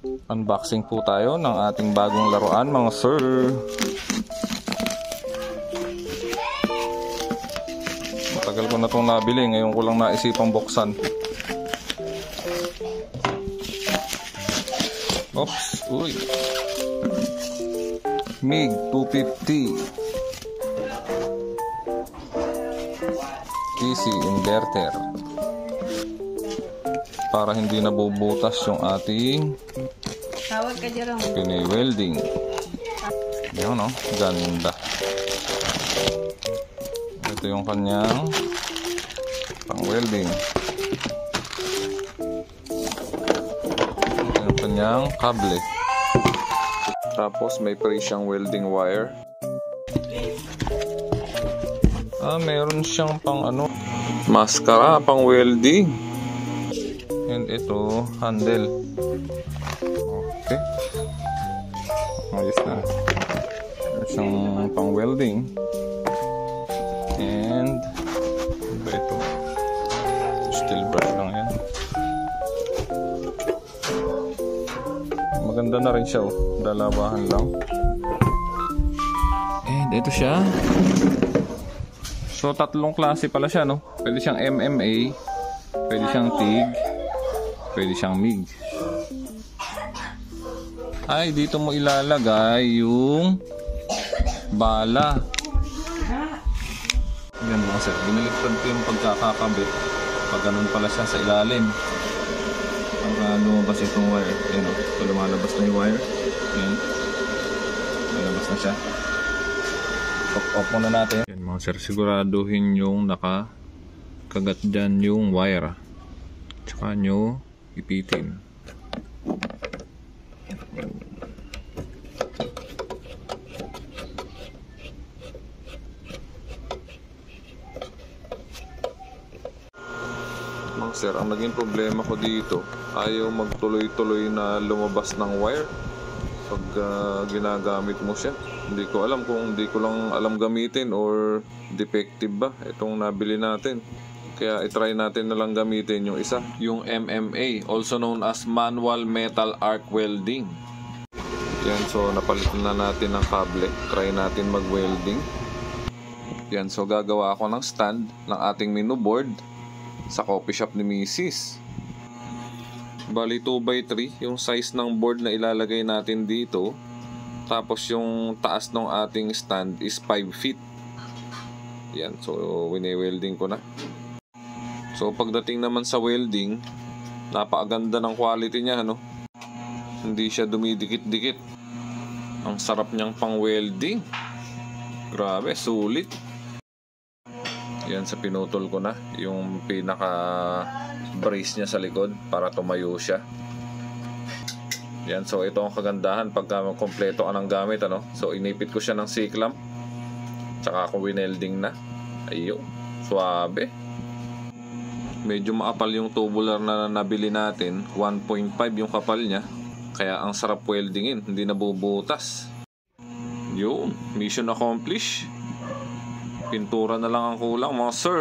Unboxing po tayo ng ating bagong laruan, mga sir. Matagal ko na itong nabili, ngayon ko lang naisipang buksan. Oops, uy. MiG 250 DC inverter para hindi nabubutas yung ating Pinoy welding. Yun, no? Ganda. Ito yung kanyang pang welding. Ito yung kanyang kable. Tapos may pre siyang welding wire. Meron siyang pang maskara, pang welding. And ito, handle. Okay. Ayos na. Meron siyang pang welding. And iba ito. Steel brush lang yan. Maganda na rin siya, oh. Dalawahan lang. And ito siya. So tatlong klase pala siya, no? Pwede siyang MMA, pwede siyang TIG, pwede siyang MIG. Ay, dito mo ilalagay yung bala. Yan mga sir, binaliktad ko yung pagkakakabit. Pag ganun pala siya sa ilalim. Pag lumabas itong wire, yan o, so lumalabas na yung wire. Yan, lumalabas na siya. Off muna natin. Yan mga sir, siguraduhin yung nakakagat dyan yung wire. Tsaka nyo ipitin. Mga sir, ang naging problema ko dito, ayaw magtuloy-tuloy na lumabas ng wire pag ginagamit mo siya. Hindi ko alam kung hindi ko lang alam gamitin or defective ba itong nabili natin. Kaya itry natin na lang gamitin yung isa, yung MMA, also known as manual metal arc welding. Yan, so napalitan na natin ng kable. Try natin mag-welding. Yan, so gagawa ako ng stand ng ating menu board sa coffee shop ni Mrs. Bali 2x3 yung size ng board na ilalagay natin dito. Tapos yung taas ng ating stand is 5 feet. Yan, so wine-welding ko na. So pagdating naman sa welding, napakaganda ng quality niya, no? Hindi siya dumidikit-dikit. Ang sarap niyang pang-welding. Grabe, sulit. Yan, sa pinutol ko na yung pinaka brace niya sa likod para tumayo siya. Yan, so ito ang kagandahan pagka kompleto ka ng gamit, ano? So inipit ko siya ng C-clamp, tsaka ako winelding na. Ayun, suabe. Medyo maapal yung tubular na nabili natin, 1.5 yung kapal niya, kaya ang sarap weldingin, hindi nabubutas. Yun, mission accomplished. Pintura na lang ang kulang, mga sir.